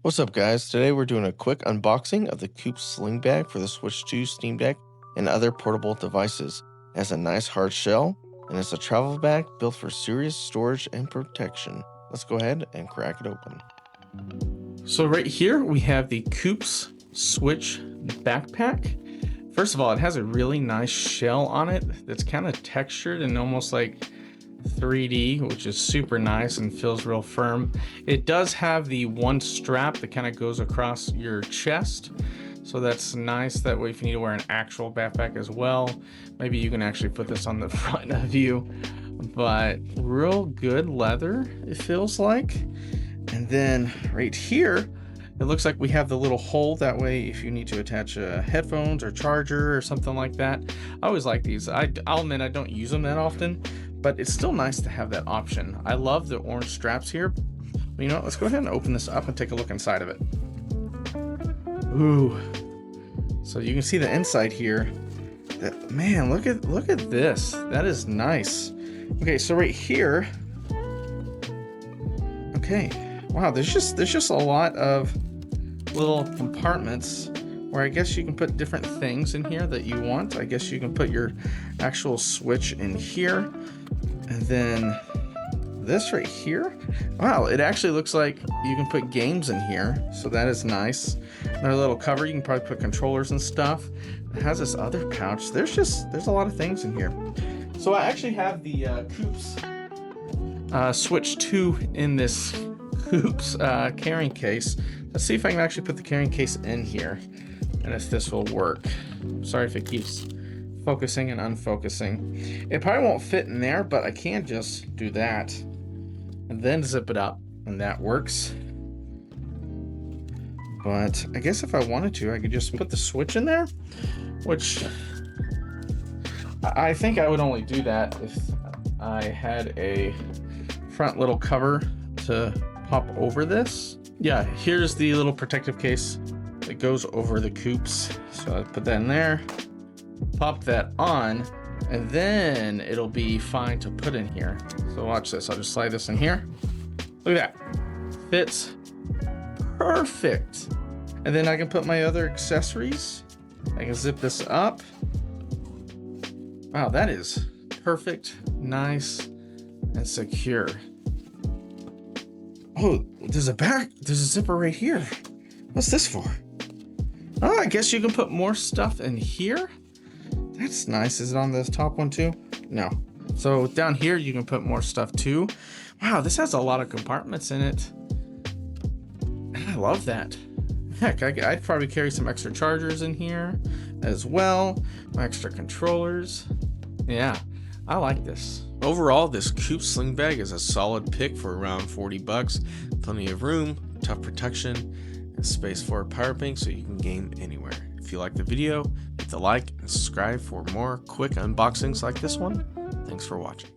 What's up, guys? Today we're doing a quick unboxing of the COOWPS Sling Bag for the Switch 2, Steam Deck, and other portable devices. It has a nice hard shell, and it's a travel bag built for serious storage and protection. Let's go ahead and crack it open. So right here we have the COOWPS Switch backpack. First of all, it has a really nice shell on it that's kind of textured and almost like 3D, which is super nice and feels real firm. It does have the one strap that kind of goes across your chest, so that's nice. That way if you need to wear an actual backpack as well, maybe you can actually put this on the front of you. But real good leather, it feels like. And then right here it looks like we have the little hole, that way if you need to attach headphones or charger or something like that. I always like these. I'll admit I don't use them that often, but it's still nice to have that option. I love the orange straps here. You know, let's go ahead and open this up and take a look inside of it. Ooh. So you can see the inside here. Man, look at this. That is nice. Okay, so right here. Okay. Wow, there's just a lot of little compartments where I guess you can put different things in here that you want. I guess you can put your actual Switch in here. And then this right here. Wow, it actually looks like you can put games in here. So that is nice. Another little cover, you can probably put controllers and stuff. It has this other pouch. There's a lot of things in here. So I actually have the COOWPS Switch 2 in this COOWPS carrying case. Let's see if I can actually put the carrying case in here and if this will work. Sorry if it keeps focusing and unfocusing. It probably won't fit in there, but I can just do that and then zip it up, and that works. But I guess if I wanted to, I could just put the Switch in there, which I think I would only do that if I had a front little cover to pop over this. Yeah, here's the little protective case that goes over the COOWPS. So I put that in there, pop that on, and then it'll be fine to put in here. So watch this. I'll just slide this in here. Look at that. Fits perfect. And then I can put my other accessories. I can zip this up. Wow, that is perfect, nice, and secure. Oh, there's a zipper right here. What's this for? Oh, I guess you can put more stuff in here. That's nice. Is it on this top one too? No. So down here you can put more stuff too. Wow, this has a lot of compartments in it. And I love that. Heck, I'd probably carry some extra chargers in here as well. My extra controllers. Yeah, I like this. Overall, this COOWPS Sling Bag is a solid pick for around 40 bucks. Plenty of room, tough protection, and space for a power bank so you can game anywhere. If you like the video, hit the like and subscribe for more quick unboxings like this one. Thanks for watching.